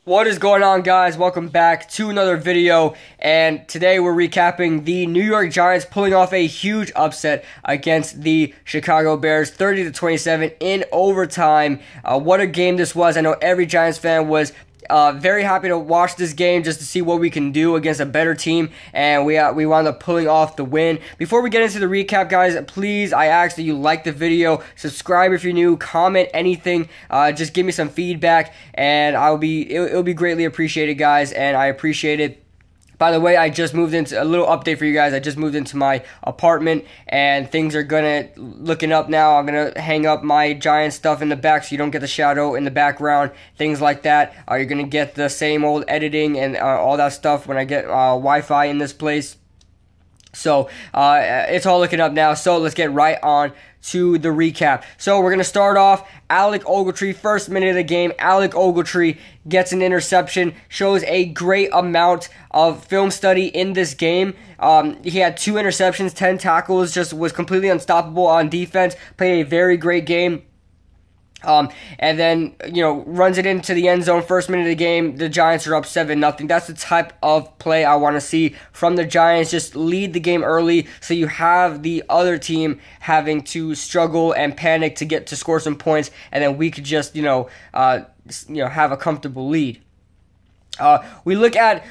What is going on, guys? Welcome back to another video, and today we're recapping the New York Giants pulling off a huge upset against the Chicago Bears, 30-27 in overtime. What a game this was. I know every Giants fan was very happy to watch this game just to see what we can do against a better team, and we wound up pulling off the win. Before we get into the recap, guys, please, I ask that you like the video, subscribe if you're new, comment anything, just give me some feedback, and it'll be greatly appreciated, guys, and I appreciate it. By the way, I just moved into a little update for you guys. I just moved into my apartment, and things are looking up now. I'm gonna hang up my Giant stuff in the back so you don't get the shadow in the background, things like that. You're gonna get the same old editing and all that stuff when I get Wi-Fi in this place. So it's all looking up now. So let's get right on to the recap. So we're going to start off. Alec Ogletree, first minute of the game. Alec Ogletree gets an interception, shows a great amount of film study in this game. He had 2 interceptions, 10 tackles, just was completely unstoppable on defense, played a very great game. And then, runs it into the end zone, first minute of the game. The Giants are up 7-0. That's the type of play I want to see from the Giants. Just lead the game early so you have the other team having to struggle and panic to score some points, and then we could just, have a comfortable lead. We look at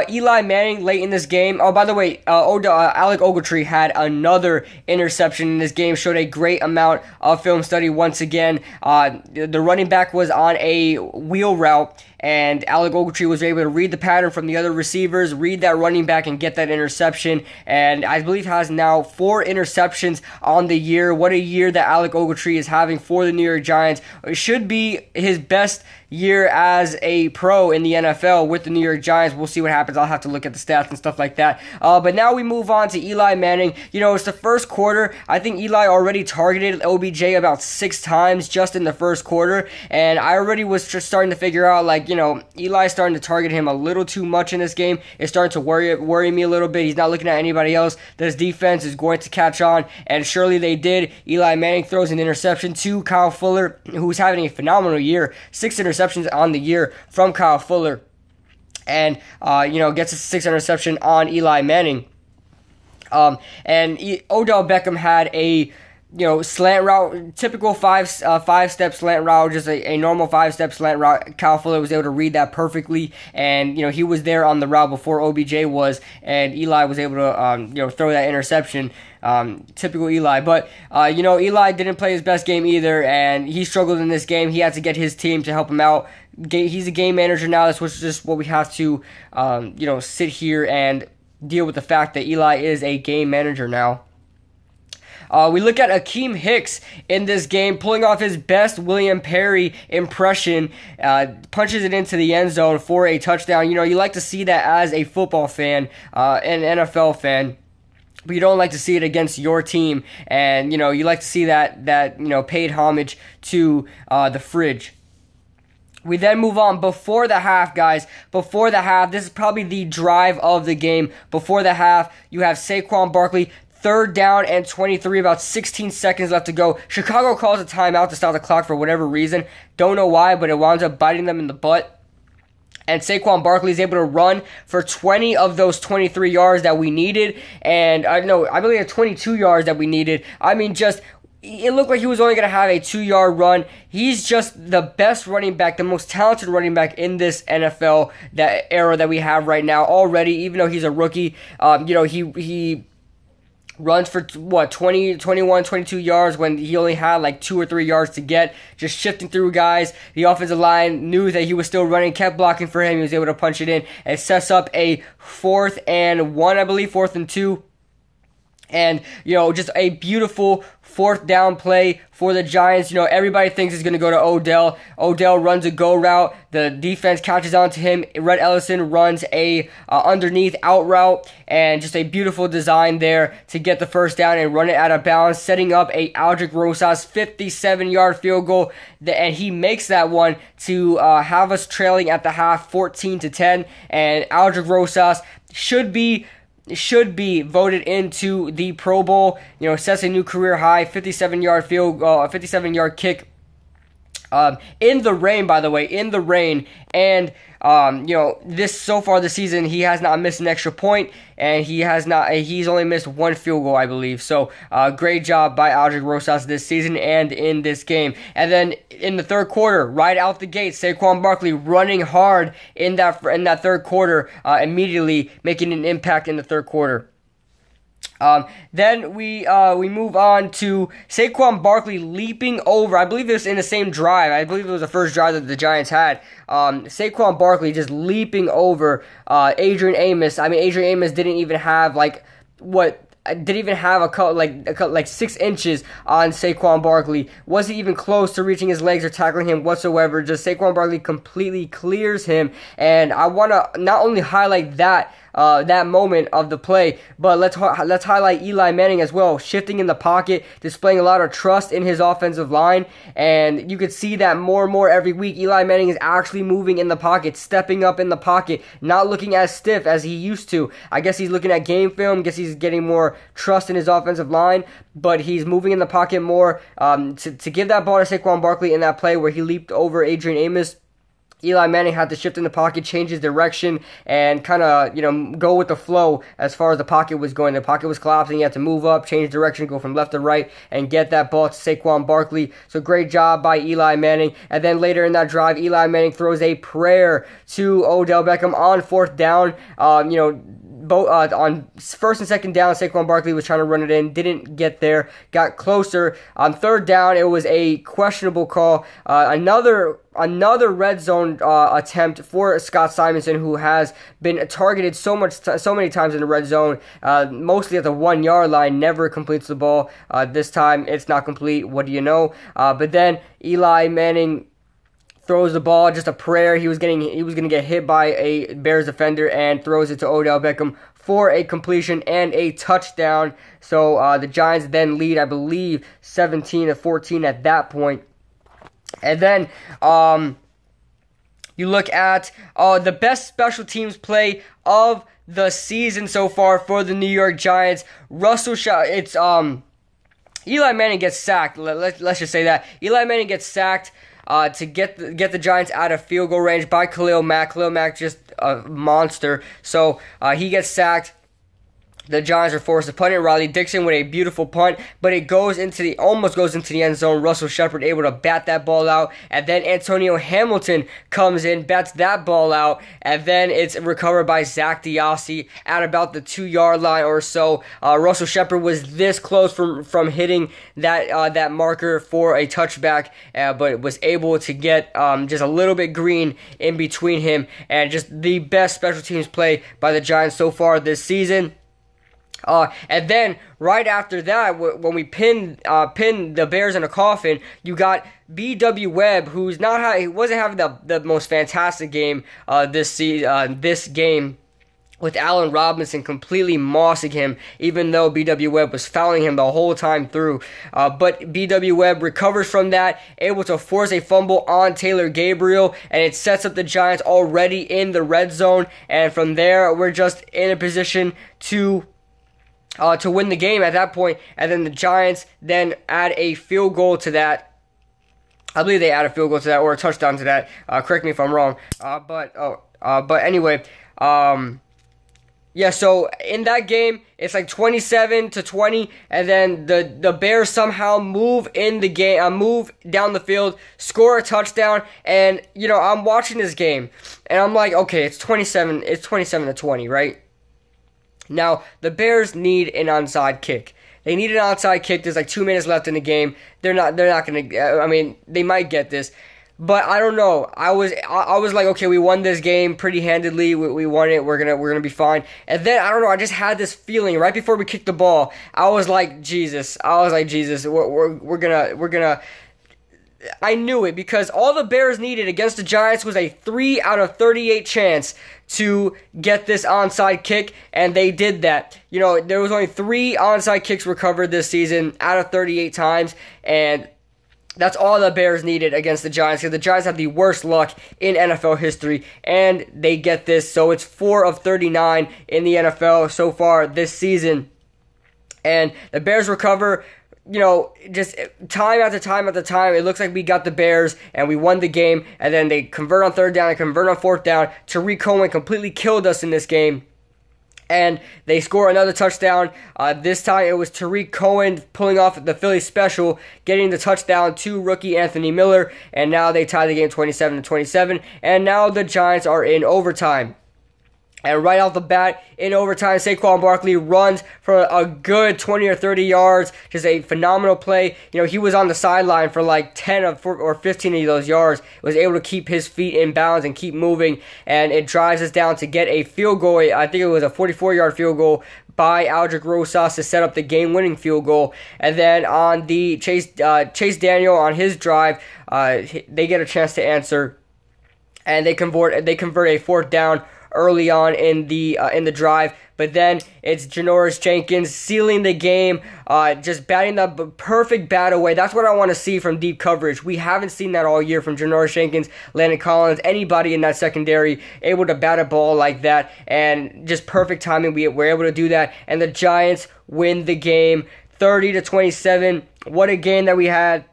Eli Manning late in this game. Oh, by the way, Alec Ogletree had another interception in this game, showed a great amount of film study once again. The running back was on a wheel route, and Alec Ogletree was able to read the pattern from the other receivers, read that running back, and get that interception. And I believe has now 4 interceptions on the year. What a year that Alec Ogletree is having for the New York Giants. It should be his best year as a pro in the NFL with the New York Giants. We'll see what happens. I'll have to look at the stats and stuff like that. But now we move on to Eli Manning. It's the first quarter. I think Eli already targeted OBJ about 6 times just in the first quarter, and I already was just starting to figure out, Eli's starting to target him a little too much in this game. It's starting to worry me a little bit. He's not looking at anybody else. This defense is going to catch on, and surely they did. Eli Manning throws an interception to Kyle Fuller, who's having a phenomenal year. 6 interceptions on the year from Kyle Fuller, and gets a 6 interception on Eli Manning. And Odell Beckham had a slant route, typical five-step slant route, just a normal 5-step slant route. Kyle Fuller was able to read that perfectly, and he was there on the route before OBJ was, and Eli was able to throw that interception. Typical Eli, but Eli didn't play his best game either, and he struggled in this game. He had to get his team to help him out. He's a game manager now. That's just what we have to sit here and deal with the fact that Eli is a game manager now. We look at Akeem Hicks in this game, pulling off his best William Perry impression, punches it into the end zone for a touchdown. You like to see that as a football fan, an NFL fan, but you don't like to see it against your team, and you like to see that paid homage to the fridge. We then move on before the half, guys. Before the half, this is probably the drive of the game. Before the half, you have Saquon Barkley, 3rd down and 23, about 16 seconds left to go. Chicago calls a timeout to stop the clock for whatever reason. Don't know why, but it winds up biting them in the butt. And Saquon Barkley is able to run for 20 of those 23 yards that we needed. And I believe it's 22 yards that we needed. It looked like he was only going to have a 2-yard run. He's just the best running back, the most talented running back in this NFL era that we have right now already, even though he's a rookie. He runs for 21, 22 yards when he only had 2 or 3 yards to get, just shifting through guys. The offensive line knew that he was still running, kept blocking for him. He was able to punch it in, and sets up a 4th and 1, I believe, 4th and 2. And, just a beautiful 4th down play for the Giants. Everybody thinks it's going to go to Odell. Odell runs a go route. The defense catches on to him. Rhett Ellison runs a underneath out route. And just a beautiful design there to get the 1st down and run it out of bounds, setting up a Aldrick Rosas 57-yard field goal. And he makes that one to have us trailing at the half 14-10. And Aldrick Rosas should be voted into the Pro Bowl. Sets a new career high, 57-yard field goal, 57-yard kick In the rain, by the way, in the rain. And, this so far this season, he has not missed an extra point, and he's only missed one field goal, I believe. So, great job by Aldrick Rosas this season and in this game. And then in the third quarter, right out the gate, Saquon Barkley running hard in that third quarter, immediately making an impact in the third quarter. Then we move on to Saquon Barkley leaping over. I believe it was in the same drive. I believe it was the first drive that the Giants had. Saquon Barkley just leaping over Adrian Amos. I mean, Adrian Amos didn't even have didn't even have like 6 inches on Saquon Barkley. Wasn't even close to reaching his legs or tackling him whatsoever. Just Saquon Barkley completely clears him. And I want to not only highlight that moment of the play, but let's highlight Eli Manning as well, shifting in the pocket, displaying a lot of trust in his offensive line, and you could see that more and more every week. Eli Manning is actually moving in the pocket, stepping up in the pocket, not looking as stiff as he used to. I guess he's looking at game film, guess he's getting more trust in his offensive line, but he's moving in the pocket more. To give that ball to Saquon Barkley in that play where he leaped over Adrian Amos, Eli Manning had to shift in the pocket, change his direction, and kind of, go with the flow as far as the pocket was going. The pocket was collapsing. He had to move up, change direction, go from left to right, and get that ball to Saquon Barkley. So great job by Eli Manning. And then later in that drive, Eli Manning throws a prayer to Odell Beckham on fourth down. On first and second down, Saquon Barkley was trying to run it in, didn't get there, got closer. On third down, it was a questionable call. Another red zone attempt for Scott Simonson, who has been targeted so many times in the red zone, mostly at the 1 yard line, never completes the ball. This time, it's not complete. What do you know? But then Eli Manning throws the ball, just a prayer. He was going to get hit by a Bears defender and throws it to Odell Beckham for a completion and a touchdown. So the Giants then lead, I believe, 17-14 at that point. And then you look at the best special teams play of the season so far for the New York Giants. Eli Manning gets sacked. Let's just say that Eli Manning gets sacked to get the Giants out of field goal range by Khalil Mack. Khalil Mack just a monster. So he gets sacked. The Giants are forced to punt it. Riley Dixon with a beautiful punt, but it almost goes into the end zone. Russell Shepard able to bat that ball out, and then Antonio Hamilton comes in, bats that ball out, and then it's recovered by Zach Diossi at about the 2 yard line or so. Russell Shepard was this close from hitting that marker for a touchback, but was able to get just a little bit green in between him, and just the best special teams play by the Giants so far this season. And then right after that, when we pin the Bears in a coffin, you got B.W. Webb, he wasn't having the most fantastic game this game, with Allen Robinson completely mossing him, even though B.W. Webb was fouling him the whole time through. But B.W. Webb recovers from that, able to force a fumble on Taylor Gabriel, and it sets up the Giants already in the red zone. And from there, we're just in a position to win the game at that point, and then the Giants then add a field goal to that. I believe they add a field goal to that, or a touchdown to that. Correct me if I'm wrong. But anyway, yeah. So in that game, it's like 27-20, and then the Bears somehow move in the game, move down the field, score a touchdown, and I'm watching this game, and I'm like, okay, it's 27-20, right? Now, the Bears need an onside kick. They need an onside kick. There's like 2 minutes left in the game. They're not going to, they might get this. But I don't know. I was like, okay, we won this game pretty handedly. We won it. We're gonna be fine. And then I don't know. I just had this feeling right before we kicked the ball. I was like, Jesus. We're gonna. I knew it, because all the Bears needed against the Giants was a 3 out of 38 chance to get this onside kick, and they did that. There was only 3 onside kicks recovered this season out of 38 times, and that's all the Bears needed against the Giants, because the Giants have the worst luck in NFL history, and they get this. So it's 4 of 39 in the NFL so far this season, and the Bears recover you know, just time after time after time, it looks like we got the Bears and we won the game, and then they convert on third down and convert on fourth down. Tarik Cohen completely killed us in this game, and they score another touchdown. This time it was Tarik Cohen pulling off the Philly special, getting the touchdown to rookie Anthony Miller, and now they tie the game 27-27, and now the Giants are in overtime. And right off the bat, in overtime, Saquon Barkley runs for a good 20 or 30 yards. Just a phenomenal play. You know, he was on the sideline for like 10 or 15 of those yards. Was able to keep his feet in bounds and keep moving. And it drives us down to get a field goal. I think it was a 44-yard field goal by Aldrick Rosas to set up the game-winning field goal. And then on the Chase Daniel on his drive, they get a chance to answer. And they convert a fourth down early on in the drive, but then it's Janoris Jenkins sealing the game, just batting the perfect bat away. That's what I want to see from deep coverage. We haven't seen that all year from Janoris Jenkins, Landon Collins, anybody in that secondary able to bat a ball like that, and just perfect timing. We're able to do that, and the Giants win the game 30-27. What a game that we had.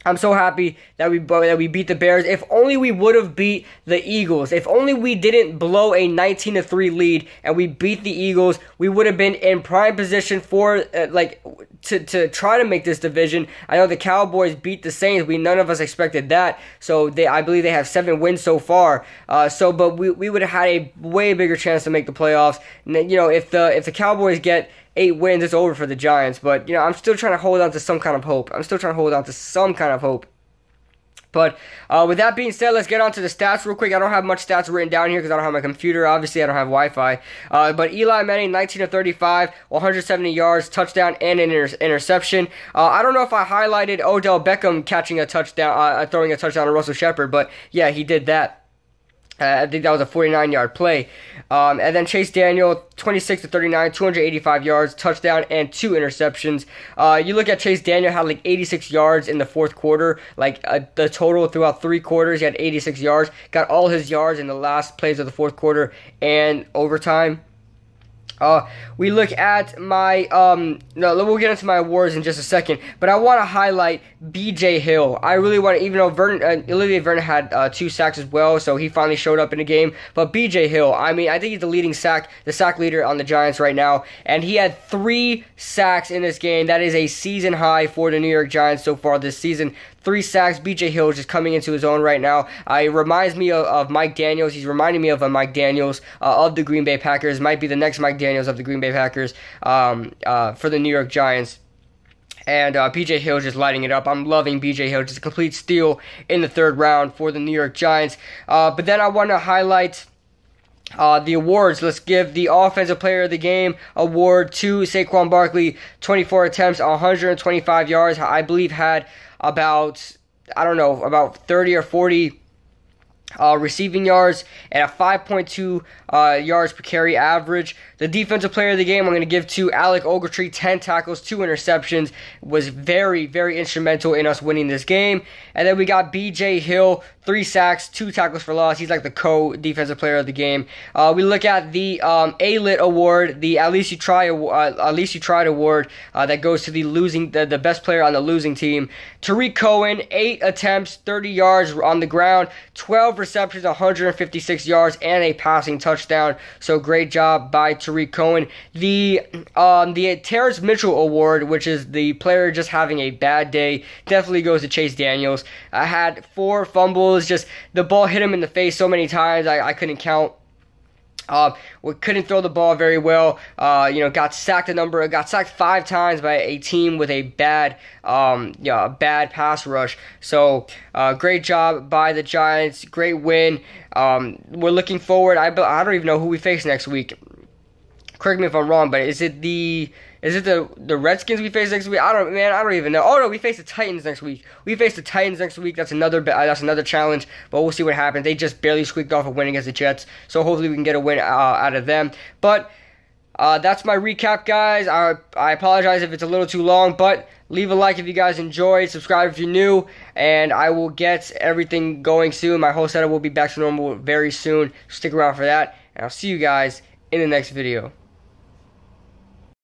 I'm so happy that we beat the Bears. If only we would have beat the Eagles. If only we didn't blow a 19-3 lead and we beat the Eagles, we would have been in prime position for to try to make this division. I know the Cowboys beat the Saints. None of us expected that. So I believe they have 7 wins so far. But we would have had a way bigger chance to make the playoffs. You know, if the Cowboys get 8 wins, it's over for the Giants. But, you know, I'm still trying to hold on to some kind of hope. But with that being said, let's get on to the stats real quick. I don't have much stats written down here because I don't have my computer. Obviously, I don't have Wi-Fi. But Eli Manning, 19-35, 170 yards, touchdown, and an interception. I don't know if I highlighted Odell Beckham catching a touchdown, throwing a touchdown to Russell Shepard, but yeah, he did that. I think that was a 49-yard play. And then Chase Daniel, 26-39, 285 yards, touchdown, and 2 interceptions. You look at Chase Daniel, had like 86 yards in the fourth quarter. Like the total throughout 3 quarters, he had 86 yards. Got all his yards in the last plays of the fourth quarter and overtime. We look at my, we'll get into my awards in just a second, but I want to highlight B.J. Hill. I really want to, even though Olivier Vernon had 2 sacks as well, so he finally showed up in the game, but B.J. Hill, I mean, I think he's the sack leader on the Giants right now, and he had 3 sacks in this game. That is a season high for the New York Giants so far this season. 3 sacks. B.J. Hill is just coming into his own right now. It reminds me of Mike Daniels. He's reminding me of a Mike Daniels of the Green Bay Packers. Might be the next Mike Daniels of the Green Bay Packers for the New York Giants. And B.J. Hill just lighting it up. I'm loving B.J. Hill. Just a complete steal in the 3rd round for the New York Giants. But then I want to highlight the awards. Let's give the Offensive Player of the Game award to Saquon Barkley. 24 attempts, 125 yards. I believe had about 30 or 40 receiving yards and a 5.2 yards per carry average. The Defensive Player of the Game I'm going to give to Alec Ogletree. 10 tackles, 2 interceptions. Was very, very instrumental in us winning this game. And then we got B.J. Hill. 3 sacks, 2 tackles for loss. He's like the co-defensive player of the game. We look at the A-Lit award, the At Least You Tried award that goes to the best player on the losing team. Tarik Cohen, 8 attempts, 30 yards on the ground, 12 receptions, 156 yards, and a passing touchdown. So great job by Tarik Cohen. The Terrence Mitchell award, which is the player just having a bad day, definitely goes to Chase Daniels. I had 4 fumbles. Just the ball hit him in the face so many times I couldn't count. We couldn't throw the ball very well. Got sacked 5 times by a team with a bad pass rush. So great job by the Giants. Great win. We're looking forward. I don't even know who we face next week. Correct me if I'm wrong, but is it the Redskins we face next week? I don't even know. Oh no, we face the Titans next week. That's another challenge, but we'll see what happens. They just barely squeaked off a win against the Jets, so hopefully we can get a win out of them. But that's my recap, guys. I apologize if it's a little too long, but leave a like if you guys enjoyed, subscribe if you're new, and I will get everything going soon. My whole setup will be back to normal very soon. Stick around for that, and I'll see you guys in the next video.